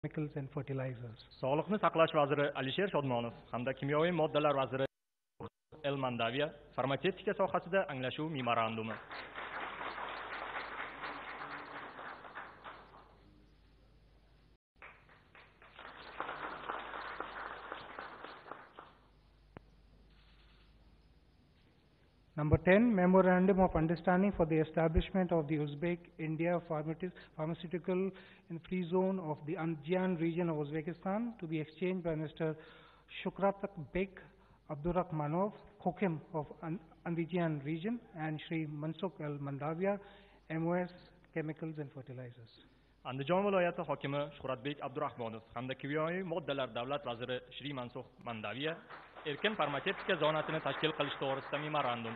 Chemicals and Fertilizers. Sog'liqni saqlash vaziri Alisher Shodmonov hamda kimyoviy moddalar vaziri El-Mandaviya farmatsevtika sohasida anglashuv memorandumi. Number 10, Memorandum of Understanding for the establishment of the Uzbek-India Pharmaceutical and Free Zone of the Andijan region of Uzbekistan to be exchanged by Mr. Shukratak Bek Abdurrahmanov, Hakim of Andijan region, and Shri Mansukh Al-Mandavia, MOS Chemicals and Fertilizers. Andijon viloyati hokimi Shuhratbek Abdurahmonov hamda kimyoviy moddalar davlat vaziri Shri Mansukh Mandaviya erkin farmatsevtika zonasini tashkil qilish to'g'risida memorandum.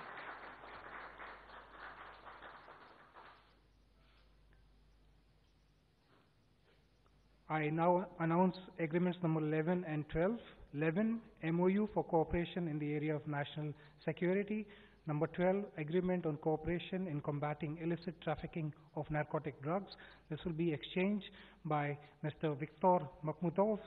I now announce agreements number 11 and 12. 11, MOU for cooperation in the area of national security. Number 12, agreement on cooperation in combating illicit trafficking of narcotic drugs. This will be exchanged by Mr. Viktor Makhmutov,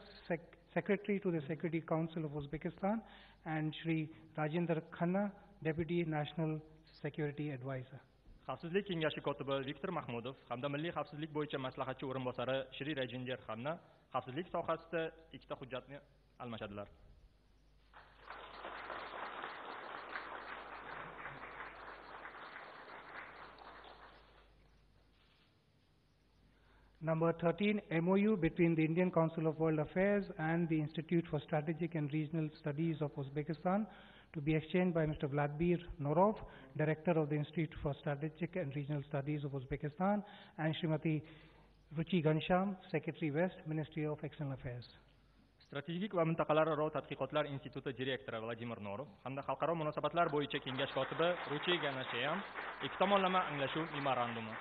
Secretary to the Security Council of Uzbekistan, and Shri Rajendra Khanna, Deputy National Security Advisor. Xavfsizlik kengashi kotibi Viktor Mahmudov hamda milliy xavfsizlik bo'yicha maslahatchi o'rinbosari Shri Rajendra Khanna xavfsizlik sohasida ikkita hujjatni almashadilar. Number 13, MOU between the Indian Council of World Affairs and the Institute for Strategic and Regional Studies of Uzbekistan to be exchanged by Mr. Vladimir Norov, Director of the Institute for Strategic and Regional Studies of Uzbekistan, and Srimati Ruchi Gansham, Secretary West, Ministry of External Affairs. Strategik va mintaqalararo tadqiqotlar instituti direktori Vladimir Norov hamda xalqaro munosabatlar bo'yicha kengash kotibi Ruchi Gansham ikki tomonlama anglashuv memorandumi.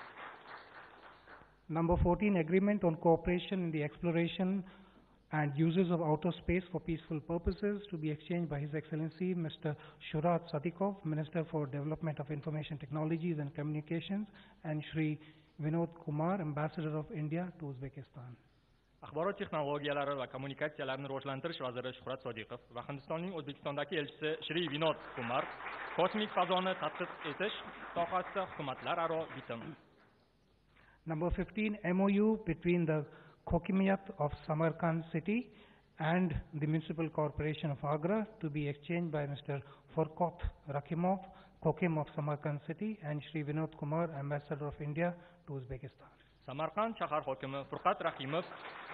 Number 14, agreement on cooperation in the exploration and uses of outer space for peaceful purposes to be exchanged by His Excellency Mr. Shurat Satikov, Minister for Development of Information Technologies and Communications, and Shri Vinod Kumar, Ambassador of India to Uzbekistan. Axborot texnologiyalari va kommunikatsiyalarni rivojlantirish vaziri Shuhrat Sodiqov va Hindistonning O'zbekistondagi elchisi Shri Vinod Kumar kosmik fazoni tadqiq etish sohasida hukumatlararo bitim. Number 15, MOU between the Kokimiyat of Samarkand city and the Municipal Corporation of Agra to be exchanged by Mr. Furqat Rakimov, Kokim of Samarkand city, and Shri Vinod Kumar, Ambassador of India to Uzbekistan. Samarqand shahar hokimi Furqat Rakimov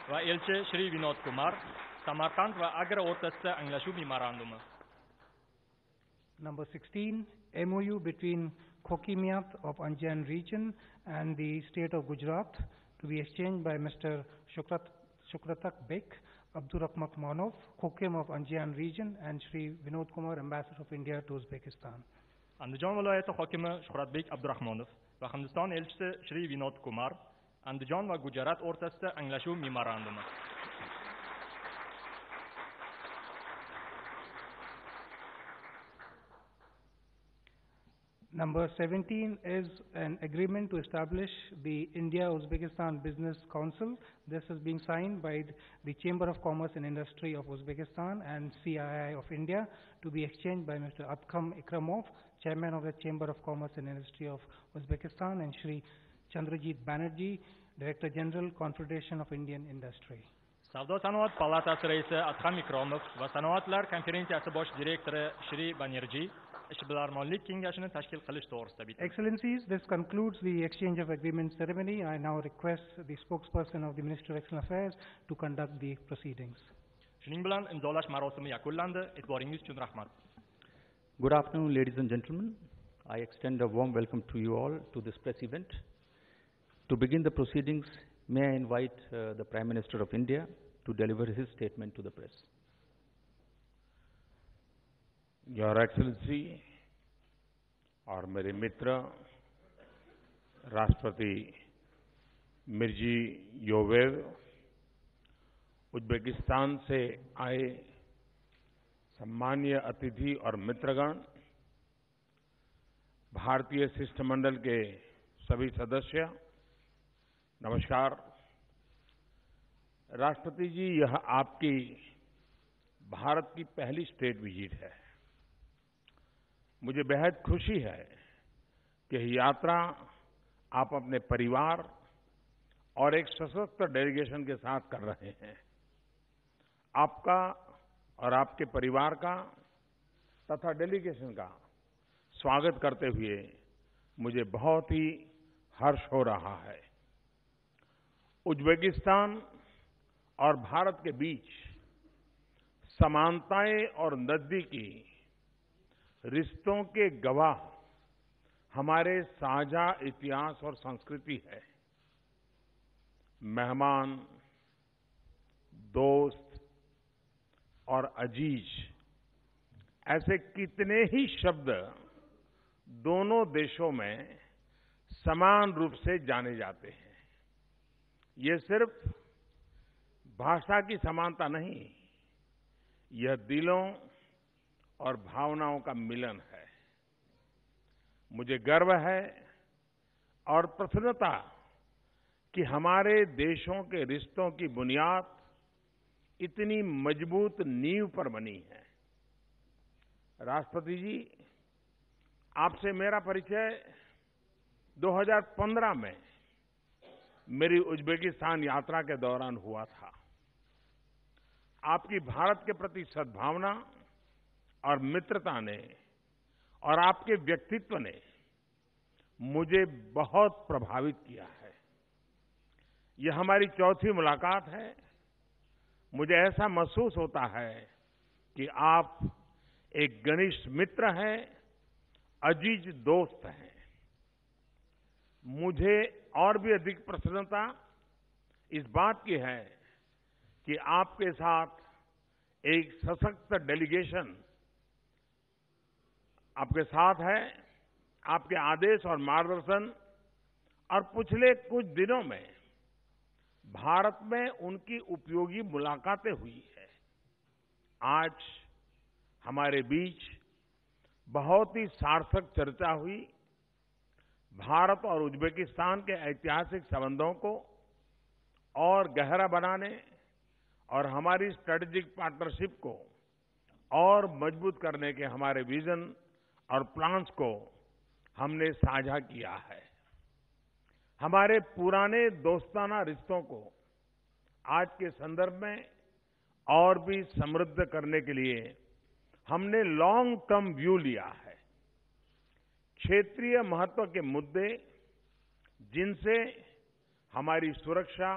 va elchi Shri Vinod Kumar Samarqand va Agra o'rtasida anglashuv memorandumi. Number 16, MOU between Kokimiyat of Andijan region and the state of Gujarat to be exchanged by Mr. Shukratak Bek Abdurrahmanov, Kokim of Andijan region, and Shri Vinod Kumar, Ambassador of India to Uzbekistan. Andijon viloyati hokimi Shuhratbek Abdurahmonov va Hindiston elchisi Shri Vinod Kumar Andijon va Gujarat o'rtasida anglashuv memorandumi. Number 17 is an agreement to establish the India-Uzbekistan Business Council. This is being signed by the Chamber of Commerce and Industry of Uzbekistan and CII of India to be exchanged by Mr. Adkham Ikramov, Chairman of the Chamber of Commerce and Industry of Uzbekistan, and Shri Chandrajit Banerjee, Director General, Confederation of Indian Industry. Savdo sanoat palatasi raisi Adkham Ikromov va sanoatlar konferensiyasi bosh direktori Shri Banerjee ishbilarmonlik kengashini tashkil qilish to'g'risida bitim. Excellencies, this concludes the exchange of agreement ceremony. I now request the spokesperson of the Ministry of External Affairs to conduct the proceedings. Shuning bilan imzolash marosimi yakunlandi. E'tiboringiz uchun rahmat. Good afternoon, ladies and gentlemen. I extend a warm welcome to you all to this press event. To begin the proceedings, may I invite the Prime Minister of India to deliver his statement to the press. Your Excellency और मेरे मित्र राष्ट्रपति मिर्जी योवेव, Uzbekistan से आए सम्मानीय अतिथि और मित्रगण, भारतीय शिष्टमंडल के सभी सदस्य, नमस्कार। राष्ट्रपति जी, यह आपकी भारत की पहली स्टेट विजिट है। मुझे बेहद खुशी है कि यह यात्रा आप अपने परिवार और एक सशक्त डेलीगेशन के साथ कर रहे हैं। आपका और आपके परिवार का तथा डेलीगेशन का स्वागत करते हुए मुझे बहुत ही हर्ष हो रहा है। उज्बेकिस्तान और भारत के बीच समानताएं और नजदीकी रिश्तों के गवाह हमारे साझा इतिहास और संस्कृति है। मेहमान, दोस्त और अजीज ऐसे कितने ही शब्द दोनों देशों में समान रूप से जाने जाते हैं। ये सिर्फ भाषा की समानता नहीं, यह दिलों और भावनाओं का मिलन है। मुझे गर्व है और प्रसन्नता कि हमारे देशों के रिश्तों की बुनियाद इतनी मजबूत नींव पर बनी है। राष्ट्रपति जी, आपसे मेरा परिचय 2015 में मेरी उज्बेकिस्तान यात्रा के दौरान हुआ था। आपकी भारत के प्रति सद्भावना और मित्रता ने और आपके व्यक्तित्व ने मुझे बहुत प्रभावित किया है। यह हमारी चौथी मुलाकात है। मुझे ऐसा महसूस होता है कि आप एक घनिष्ठ मित्र हैं, अजीज दोस्त हैं। मुझे और भी अधिक प्रसन्नता इस बात की है कि आपके साथ एक सशक्त डेलीगेशन आपके साथ है। आपके आदेश और मार्गदर्शन और पिछले कुछ दिनों में भारत में उनकी उपयोगी मुलाकातें हुई है। आज हमारे बीच बहुत ही सार्थक चर्चा हुई। भारत और उज्बेकिस्तान के ऐतिहासिक संबंधों को और गहरा बनाने और हमारी स्ट्रेटेजिक पार्टनरशिप को और मजबूत करने के हमारे विजन और प्लान्स को हमने साझा किया है। हमारे पुराने दोस्ताना रिश्तों को आज के संदर्भ में और भी समृद्ध करने के लिए हमने लॉन्ग टर्म व्यू लिया है। क्षेत्रीय महत्व के मुद्दे जिनसे हमारी सुरक्षा,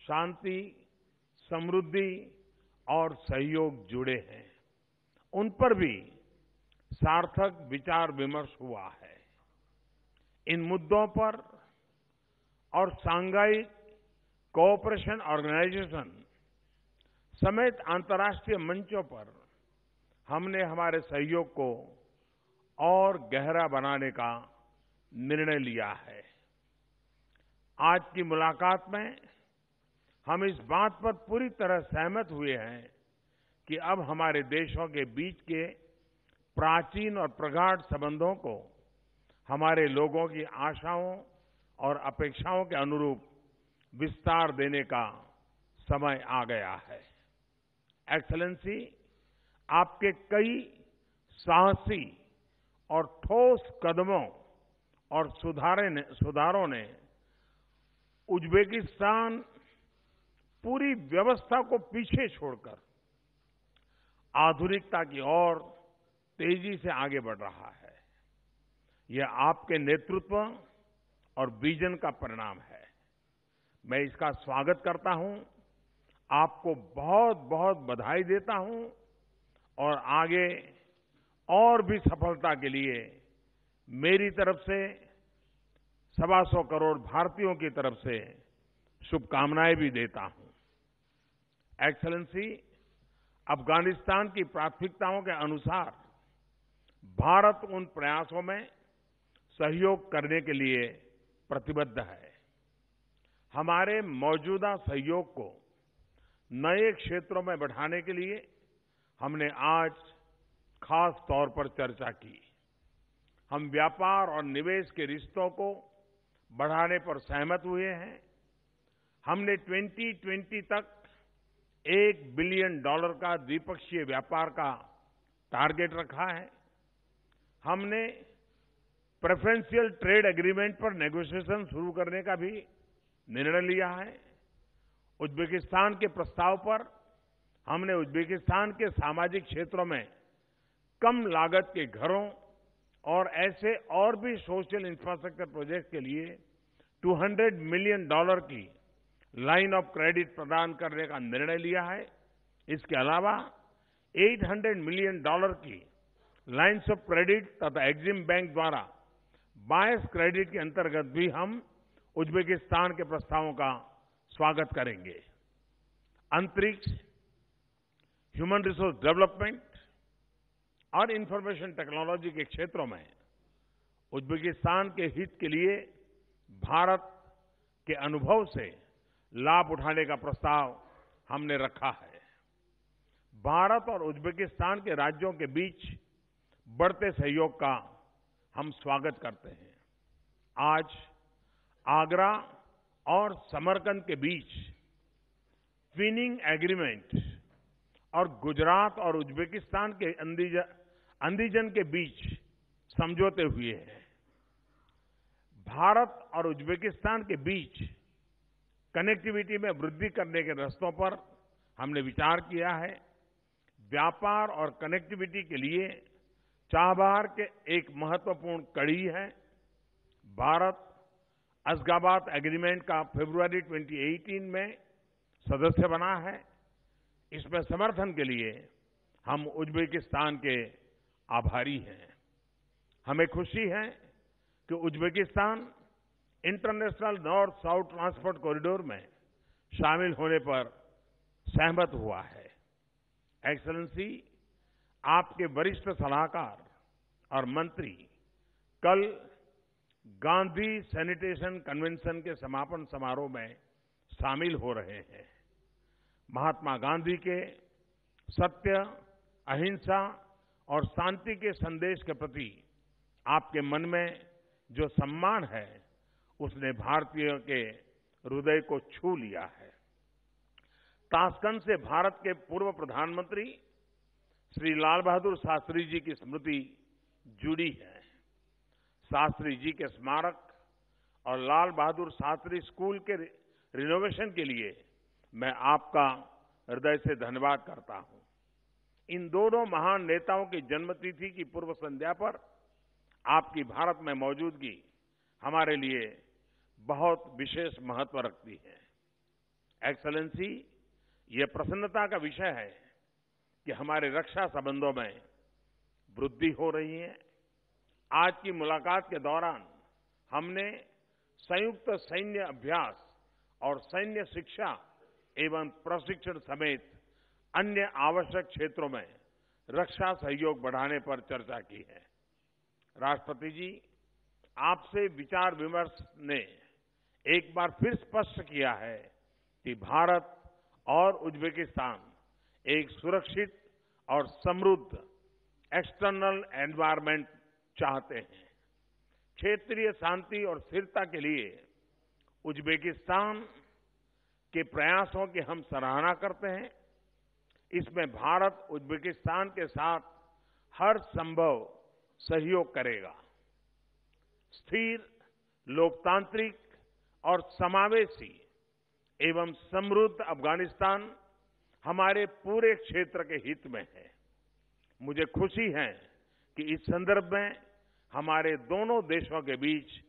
शांति, समृद्धि और सहयोग जुड़े हैं, उन पर भी सार्थक विचार विमर्श हुआ है। इन मुद्दों पर और शंघाई कोऑपरेशन ऑर्गेनाइजेशन समेत अंतर्राष्ट्रीय मंचों पर हमने हमारे सहयोग को और गहरा बनाने का निर्णय लिया है। आज की मुलाकात में हम इस बात पर पूरी तरह सहमत हुए हैं कि अब हमारे देशों के बीच के प्राचीन और प्रगाढ़ संबंधों को हमारे लोगों की आशाओं और अपेक्षाओं के अनुरूप विस्तार देने का समय आ गया है। एक्सेलेंसी, आपके कई साहसी और ठोस कदमों और सुधारों ने उज्बेकिस्तान पूरी व्यवस्था को पीछे छोड़कर आधुनिकता की ओर तेजी से आगे बढ़ रहा है। यह आपके नेतृत्व और विजन का परिणाम है। मैं इसका स्वागत करता हूं, आपको बहुत बहुत बधाई देता हूं और आगे और भी सफलता के लिए मेरी तरफ से 125 करोड़ भारतीयों की तरफ से शुभकामनाएं भी देता हूं। एक्सेलेंसी, अफगानिस्तान की प्राथमिकताओं के अनुसार भारत उन प्रयासों में सहयोग करने के लिए प्रतिबद्ध है। हमारे मौजूदा सहयोग को नए क्षेत्रों में बढ़ाने के लिए हमने आज खास तौर पर चर्चा की। हम व्यापार और निवेश के रिश्तों को बढ़ाने पर सहमत हुए हैं। हमने 2020 तक $1 बिलियन का द्विपक्षीय व्यापार का टारगेट रखा है। हमने प्रेफरेंशियल ट्रेड एग्रीमेंट पर नेगोशिएशन शुरू करने का भी निर्णय लिया है। उज्बेकिस्तान के प्रस्ताव पर हमने उज्बेकिस्तान के सामाजिक क्षेत्रों में कम लागत के घरों और ऐसे और भी सोशल इंफ्रास्ट्रक्चर प्रोजेक्ट के लिए $200 मिलियन की लाइन ऑफ क्रेडिट प्रदान करने का निर्णय लिया है। इसके अलावा $800 मिलियन की लाइन्स ऑफ क्रेडिट तथा एक्जिम बैंक द्वारा बायस क्रेडिट के अंतर्गत भी हम उज्बेकिस्तान के प्रस्तावों का स्वागत करेंगे। अंतरिक्ष, ह्यूमन रिसोर्स डेवलपमेंट और इंफॉर्मेशन टेक्नोलॉजी के क्षेत्रों में उज्बेकिस्तान के हित के लिए भारत के अनुभव से लाभ उठाने का प्रस्ताव हमने रखा है। भारत और उज्बेकिस्तान के राज्यों के बीच बढ़ते सहयोग का हम स्वागत करते हैं। आज आगरा और समरकंद के बीच ट्विनिंग एग्रीमेंट और गुजरात और उज्बेकिस्तान के अंदीजन के बीच समझौते हुए हैं। भारत और उज्बेकिस्तान के बीच कनेक्टिविटी में वृद्धि करने के रास्तों पर हमने विचार किया है। व्यापार और कनेक्टिविटी के लिए चाबहार के एक महत्वपूर्ण कड़ी है। भारत अशगाबाद एग्रीमेंट का फरवरी 2018 में सदस्य बना है। इसमें समर्थन के लिए हम उज्बेकिस्तान के आभारी हैं। हमें खुशी है कि Uzbekistan international north south transport corridor में शामिल होने पर सहमत हुआ है। एक्सेलेंसी, आपके वरिष्ठ सलाहकार और मंत्री कल गांधी सैनिटेशन कन्वेंशन के समापन समारोह में शामिल हो रहे हैं। महात्मा गांधी के सत्य, अहिंसा और शांति के संदेश के प्रति आपके मन में जो सम्मान है, उसने भारतीयों के हृदय को छू लिया है। ताशकंद से भारत के पूर्व प्रधानमंत्री श्री लाल बहादुर शास्त्री जी की स्मृति जुड़ी है। शास्त्री जी के स्मारक और लाल बहादुर शास्त्री स्कूल के रिनोवेशन के लिए मैं आपका हृदय से धन्यवाद करता हूं। इन दोनों महान नेताओं की जन्मतिथि की पूर्व संध्या पर आपकी भारत में मौजूदगी हमारे लिए बहुत विशेष महत्व रखती है। एक्सेलेंसी, ये प्रसन्नता का विषय है कि हमारे रक्षा संबंधों में वृद्धि हो रही है। आज की मुलाकात के दौरान हमने संयुक्त सैन्य अभ्यास और सैन्य शिक्षा एवं प्रशिक्षण समेत अन्य आवश्यक क्षेत्रों में रक्षा सहयोग बढ़ाने पर चर्चा की है। राष्ट्रपति जी, आपसे विचार विमर्श ने एक बार फिर स्पष्ट किया है कि भारत और उज्बेकिस्तान एक सुरक्षित और समृद्ध एक्सटर्नल एनवायरनमेंट चाहते हैं। क्षेत्रीय शांति और स्थिरता के लिए उज्बेकिस्तान के प्रयासों की हम सराहना करते हैं। इसमें भारत उज्बेकिस्तान के साथ हर संभव सहयोग करेगा। स्थिर, लोकतांत्रिक और समावेशी एवं समृद्ध अफगानिस्तान हमारे पूरे क्षेत्र के हित में है। मुझे खुशी है कि इस संदर्भ में हमारे दोनों देशों के बीच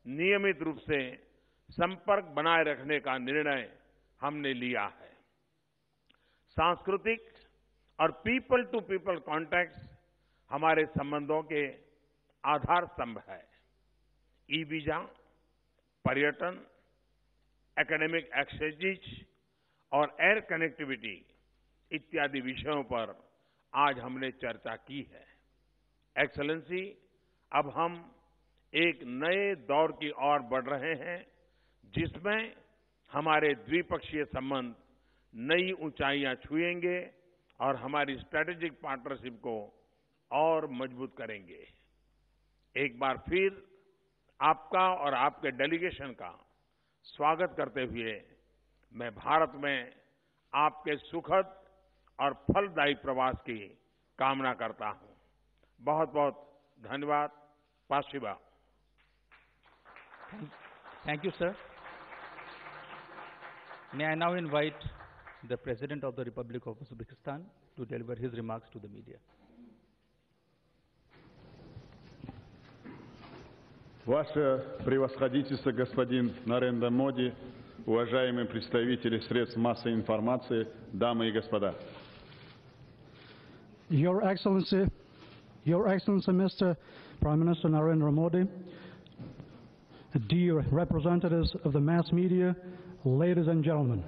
नियमित रूप से संपर्क बनाए रखने का निर्णय हमने लिया है। सांस्कृतिक और पीपल टू पीपल कॉन्टैक्ट्स हमारे संबंधों के आधार स्तंभ है। ई वीजा, पर्यटन, एकेडमिक एक्सचेंज और एयर कनेक्टिविटी इत्यादि विषयों पर आज हमने चर्चा की है। एक्सेलेंसी, अब हम एक नए दौर की ओर बढ़ रहे हैं, जिसमें हमारे द्विपक्षीय संबंध नई ऊंचाइयां छुएंगे और हमारी स्ट्रैटेजिक पार्टनरशिप को और मजबूत करेंगे। एक बार फिर आपका और आपके डेलीगेशन का स्वागत करते हुए मैं भारत में आपके सुखद और फलदायी प्रवास की कामना करता हूं। बहुत बहुत धन्यवाद। पाशिबा। Thank you, sir. May I now invite the President of the Republic of Uzbekistan to deliver his remarks to the media. Ваше превосходительство, господин Нарендра Моди, уважаемые представители средств массовой информации, дамы и господа. Your Excellency, Mr. Prime Minister Narendra Modi, dear representatives of the mass media, ladies and gentlemen.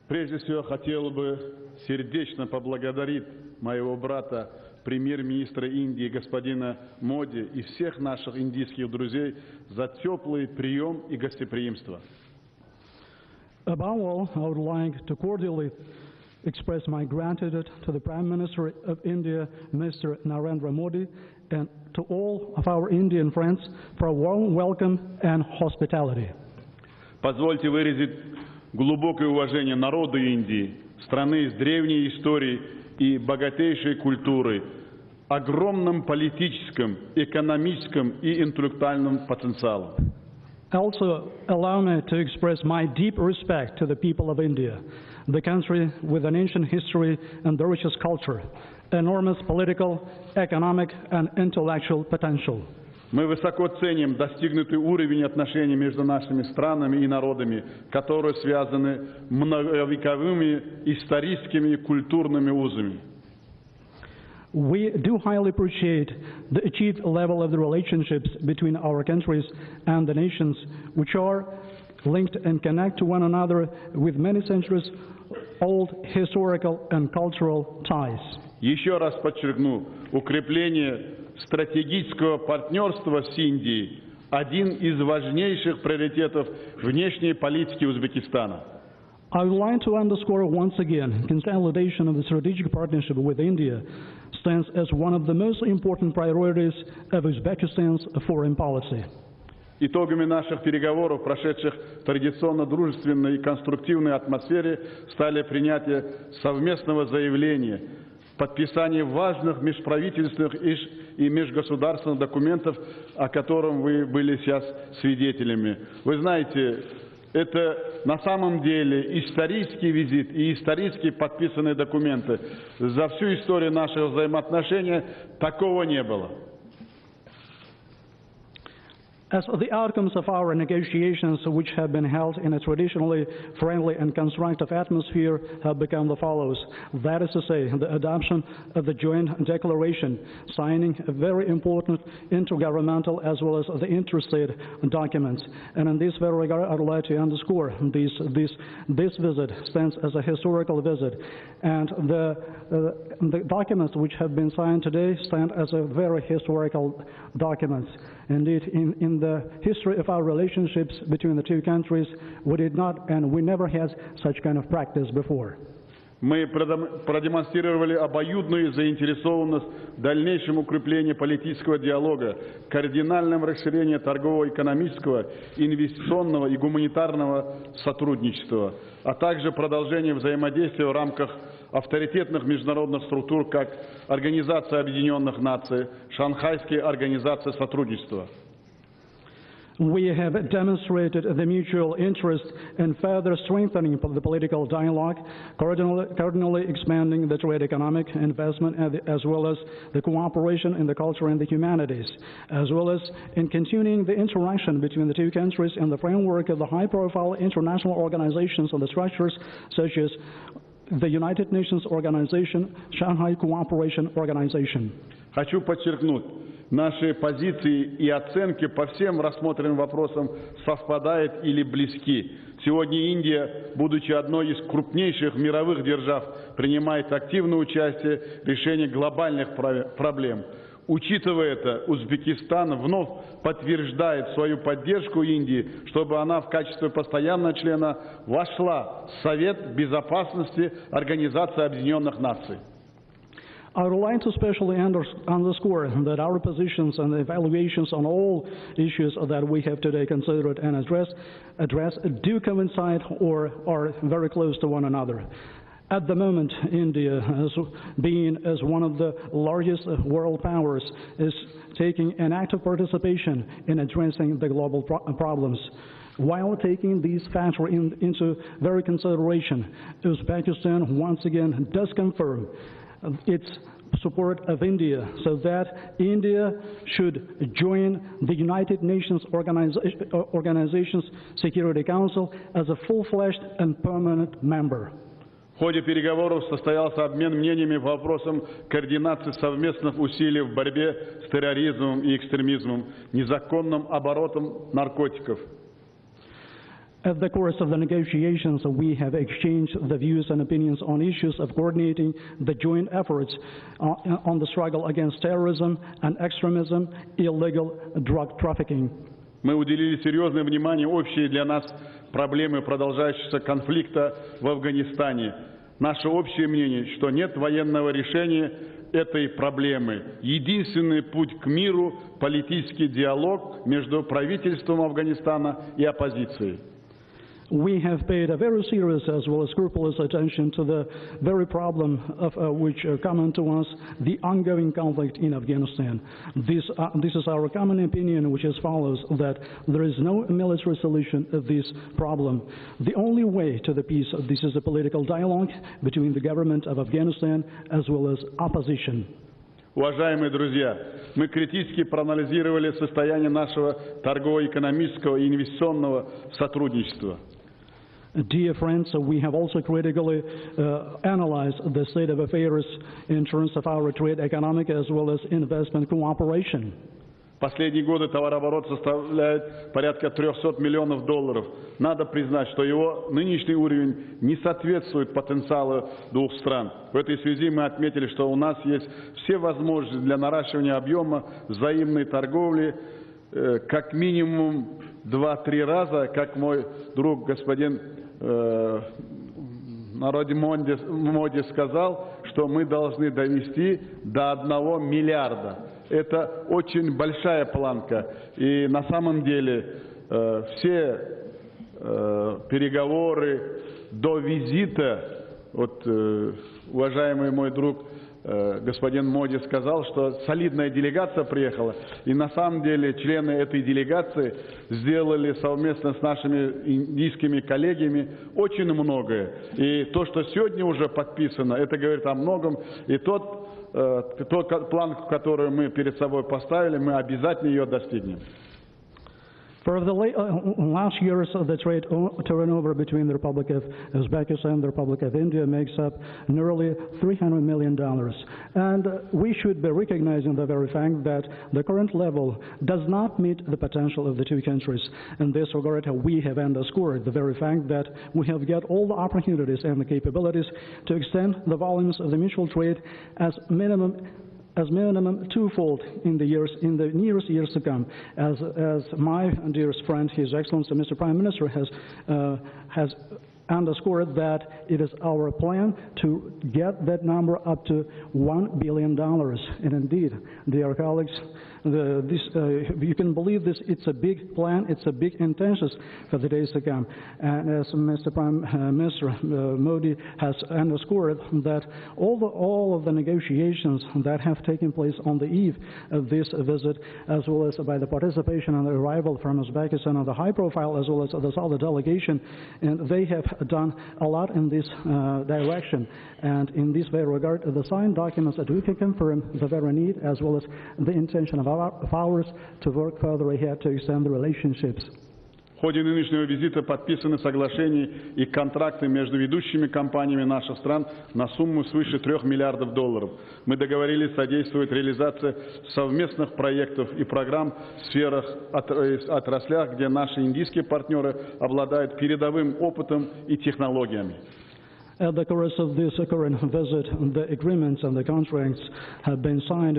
Прежде всего, хотел бы сердечно поблагодарить моего брата, премьер-министра Индии господина Моди и всех наших индийских друзей за теплый прием и гостеприимство. Above all, I would like to cordially express my gratitude to the Prime Minister of India, Mr. Narendra Modi, and to all of our Indian friends for a warm welcome and hospitality. Позвольте выразить глубокое уважение народу Индии, страны с древней историей и богатейшей культурой, огромным политическим, экономическим и интеллектуальным потенциалом. Also, allow me to express my deep respect to the people of India, the country with an ancient history and the richest culture, enormous political, economic, and intellectual potential. Мы высоко ценим достигнутый уровень отношений между нашими странами и народами, которые связаны многовековыми историческими и культурными узами. We do highly appreciate the achieved level of the relationships between our countries and the nations, which are linked and connect to one another with many centuries old historical and cultural ties. Еще раз подчеркну, укрепление стратегического партнерства с Индией – один из важнейших приоритетов внешней политики Узбекистана. I would like to underscore once again, consolidation of the strategic partnership with India stands as one of the most important priorities of Uzbekistan's foreign policy. Итогами наших переговоров, прошедших в традиционно дружественной и конструктивной атмосфере, стали принятие совместного заявления, подписание важных межправительственных и межгосударственных документов, о котором вы были сейчас свидетелями. Вы знаете, это на самом деле исторический визит и исторически подписанные документы. За всю историю нашего взаимоотношения такого не было. As the outcomes of our negotiations, which have been held in a traditionally friendly and constructive atmosphere, have become the follows. That is to say, the adoption of the joint declaration, signing a very important intergovernmental as well as the interstate documents. And in this very regard, I'd like to underscore this visit stands as a historical visit. And the documents which have been signed today stand as a very historical documents. Indeed, in the history of our relationships between the two countries, we did not and we never had such kind of practice before. Мы продемонстрировали обоюдную заинтересованность в дальнейшем укреплении политического диалога, кардинальном расширении торгово-экономического, инвестиционного и гуманитарного сотрудничества, а также продолжение взаимодействия в рамках авторитетных международных структур, как Организация Объединенных Наций, Шанхайская организация сотрудничества. We have demonstrated the mutual interest in further strengthening the political dialogue, cardinally expanding the trade, economic investment, as well as the cooperation in the culture and the humanities, as well as in continuing the interaction between the two countries in the framework of the high-profile international organizations and the structures such as the United Nations Organization, Shanghai Cooperation Organization. Хочу подчеркнуть, наши позиции и оценки по всем рассмотренным вопросам совпадают или близки. Сегодня Индия, будучи одной из крупнейших мировых держав, принимает активное участие в решении глобальных проблем. Учитывая это, Узбекистан вновь подтверждает свою поддержку Индии, чтобы она в качестве постоянного члена вошла в Совет Безопасности Организации Объединенных Наций. I would like to especially underscore that our positions and evaluations on all issues that we have today considered and addressed do coincide or are very close to one another. At the moment, India, as one of the largest world powers, is taking an active participation in addressing the global problems. While taking these factors into very consideration, Uzbekistan once again does confirm its support of India, so that India should join the United Nations Organization's Security Council as a full-fledged and permanent member. В ходе переговоров состоялся обмен мнениями по вопросам координации совместных усилий в борьбе с терроризмом и экстремизмом, незаконным оборотом наркотиков. At the course of the negotiations, we have exchanged the views and opinions on issues of coordinating the joint efforts on the struggle against terrorism and extremism, illegal drug trafficking. Мы уделили серьезное внимание общей для нас проблеме продолжающегося конфликта в Афганистане. Наше общее мнение, что нет военного решения этой проблемы. Единственный путь к миру – политический диалог между правительством Афганистана и оппозицией. We have paid a very serious as well as scrupulous attention to the very problem of which are common to us, the ongoing conflict in Afghanistan. This is our common opinion, which is follows, that there is no military solution of this problem. The only way to the peace, this is a political dialogue between the government of Afghanistan as well as opposition. Уважаемые друзья, мы критически проанализировали состояние нашего торгово-экономического и инвестиционного сотрудничества. Dear friends, we have also critically analyzed the state of affairs in terms of our trade, economic as well as investment cooperation. Последние годы товарооборот составляет порядка 300 миллионов долларов. Надо признать, что его нынешний уровень не соответствует потенциалу двух стран. В этой связи мы отметили, что у нас есть все возможности для наращивания объема взаимной торговли как минимум 2-3 раза, как мой друг господин Народи Моди сказал, что мы должны довести до 1 миллиарда. Это очень большая планка. И на самом деле все переговоры до визита, вот уважаемый мой друг господин Моди сказал, что солидная делегация приехала, и на самом деле члены этой делегации сделали совместно с нашими индийскими коллегами очень многое. И то, что сегодня уже подписано, это говорит о многом. И тот планку, которую мы перед собой поставили, мы обязательно ее достигнем. For the last years, the trade turnover between the Republic of Uzbekistan and the Republic of India makes up nearly $300 million. And we should be recognizing the very fact that the current level does not meet the potential of the two countries. In this regard, we have underscored the very fact that we have got all the opportunities and the capabilities to extend the volumes of the mutual trade as minimum twofold in the nearest years to come, as my dearest friend, His Excellency Mr. Prime Minister, has underscored that it is our plan to get that number up to $1 billion. And indeed, dear colleagues, you can believe this, it's a big plan, it's a big intention for the days to come. And as Mr. Prime Minister Modi has underscored, that all of the negotiations that have taken place on the eve of this visit, as well as by the participation and the arrival from Uzbekistan on the high profile, as well as the solid delegation, and they have done a lot in this direction. And in this very regard, the signed documents that we can confirm the very need, as well as the intention of ours to work further ahead to extend the relationships. В ходе нынешнего визита подписаны соглашения и контракты между ведущими компаниями наших стран на сумму свыше $3 миллиардов. Мы договорились содействовать реализации совместных проектов и программ в сферах, отраслях, где наши индийские партнеры обладают передовым опытом и технологиями. At the course of this current visit, the agreements and the contracts have been signed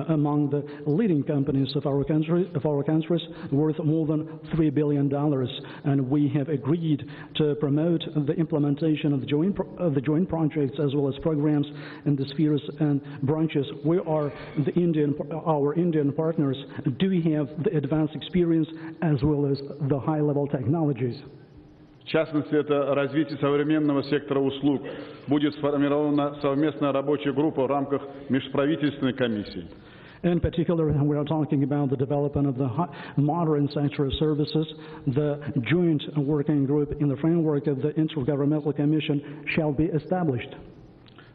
among the leading companies of our countries worth more than $3 billion, and we have agreed to promote the implementation of the joint projects as well as programs in the spheres and branches where our Indian partners do have the advanced experience as well as the high-level technologies. В частности, это развитие современного сектора услуг. Будет сформирована совместная рабочая группа в рамках межправительственной комиссии. In particular, we are talking about the development of the modern sector of services. The joint working group in the framework of the Intergovernmental Commission shall be established.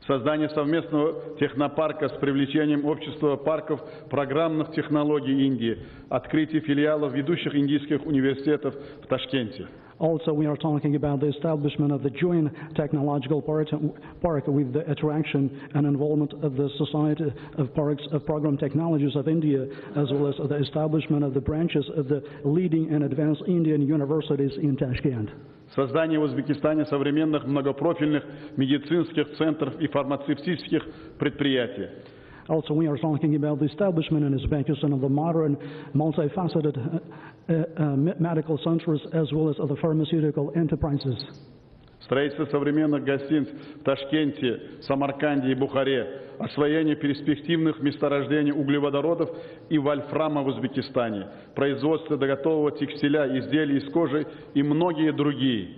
Создание совместного технопарка с привлечением общества парков программных технологий Индии. Открытие филиалов ведущих индийских университетов в Ташкенте. Also, we are talking about the establishment of the joint technological park with the attraction and involvement of the Society of Parks of Program Technologies of India, as well as the establishment of the branches of the leading and advanced Indian universities in Tashkent. Создание в Узбекистане современных многопрофильных медицинских центров и фармацевтических предприятий. Also, we are talking about the establishment in Uzbekistan of the modern, multifaceted medical centers as well as the pharmaceutical enterprises. Строительство современных гостиниц в Ташкенте, Самарканде и Бухаре, освоение перспективных месторождений углеводородов и вольфрама в Узбекистане, производство готового текстиля, изделий из кожи и многие другие.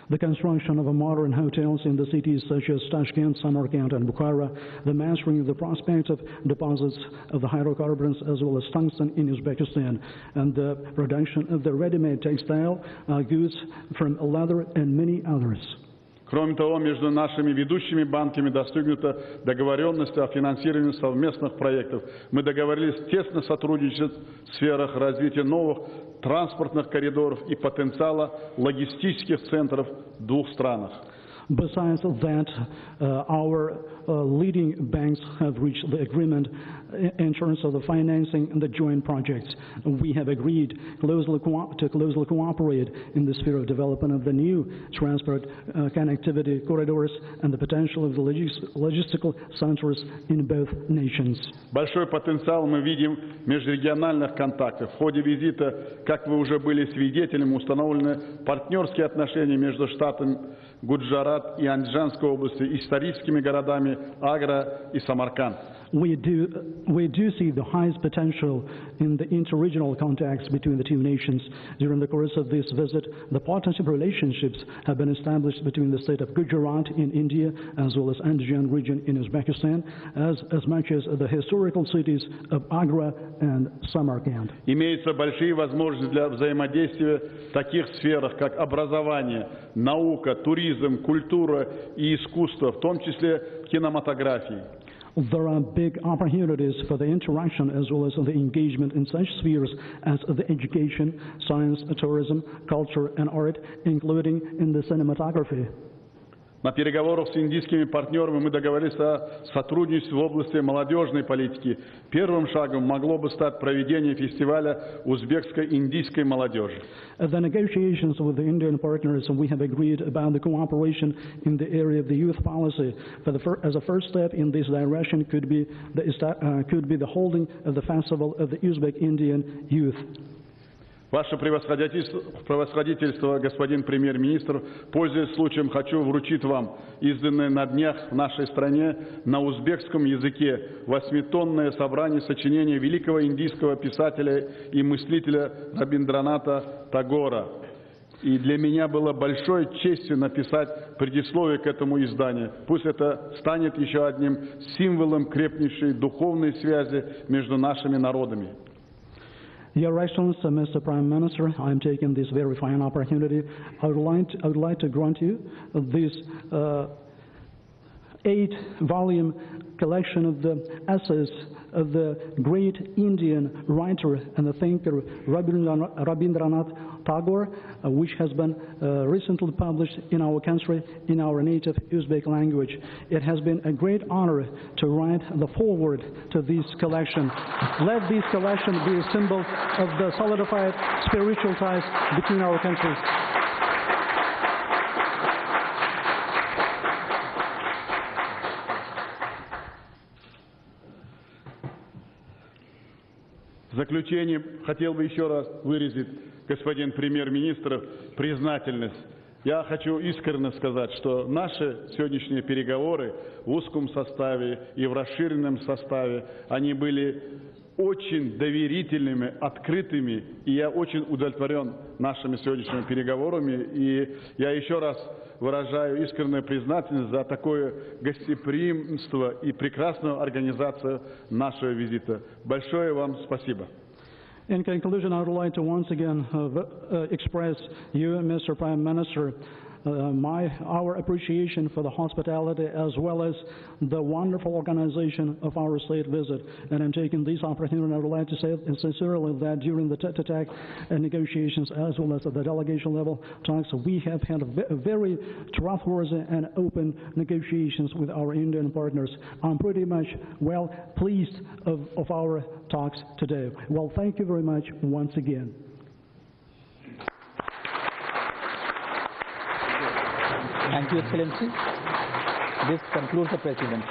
The construction of modern hotels in the cities such as Tashkent, Samarkand, and Bukhara, the mastering of the prospect of deposits of the hydrocarbons as well as tungsten in Uzbekistan, and the production of the ready-made textile goods from leather and many others. Кроме того, между нашими ведущими банками достигнута договоренность о финансировании совместных проектов. Мы договорились тесно сотрудничать в сферах развития новых транспортных коридоров и потенциала логистических центров в двух странах. Besides that, our leading banks have reached the agreement in terms of the financing and the joint projects. We have agreed to closely cooperate in the sphere of development of the new transport connectivity corridors and the potential of the logistical centers in both nations. Большой потенциал мы видим в межрегиональных контактах. В ходе визита, как вы уже были свидетелями, установлены партнерские отношения между штатами Гуджарат и Анджанской области, историческими городами Агра и Самарканд. We do see the highest potential in the interregional contacts between the two nations. During the course of this visit, the partnership relationships have been established between the state of Gujarat in India as well as Andijan region in Uzbekistan, as much as the historical cities of Agra and Samarkand. Имеются большие возможности для взаимодействия в таких сферах, как образование, наука, туризм, культура и искусство, в том числе кинематографии. There are big opportunities for the interaction as well as the engagement in such spheres as the education, science, tourism, culture, and art, including in the cinematography. На переговорах с индийскими партнерами мы договорились о сотрудничестве в области молодежной политики. Первым шагом могло бы стать проведение фестиваля узбекско-индийской молодежи. At the negotiations with the Indian partners, we have agreed about the cooperation in the area of the youth policy. As a first step in this direction could be the holding of the festival of the Uzbek Indian youth. Ваше превосходительство, господин премьер-министр, пользуясь случаем, хочу вручить вам изданное на днях в нашей стране на узбекском языке 8-томное собрание сочинений великого индийского писателя и мыслителя Рабиндраната Тагора. И для меня было большой честью написать предисловие к этому изданию. Пусть это станет еще одним символом крепнейшей духовной связи между нашими народами. Your Excellency, Mr. Prime Minister, I am taking this very fine opportunity. I would like to grant you this 8-volume collection of the essays of the great Indian writer and the thinker Rabindranath Tagore, which has been recently published in our country in our native Uzbek language. It has been a great honor to write the foreword to this collection. Let this collection be a symbol of the solidified spiritual ties between our countries. заключение хотел бы еще раз выразить, господин премьер-министр, признательность. Я хочу искренне сказать, что наши сегодняшние переговоры в узком составе и в расширенном составе, они были очень доверительными, открытыми, и я очень удовлетворен нашими сегодняшними переговорами. И я еще раз выражаю искреннюю признательность за такое гостеприимство и прекрасную организацию нашего визита. Большое вам спасибо. In conclusion, I would like to once again express you, Mr. Prime Minister, our appreciation for the hospitality as well as the wonderful organization of our state visit. And I'm taking this opportunity, I would like to say sincerely that during the tete-a-tete negotiations as well as at the delegation level talks, we have had very trustworthy and open negotiations with our Indian partners. I'm pretty much well pleased of our talks today. Well, thank you very much once again. Thank you, Excellency. This concludes the press event.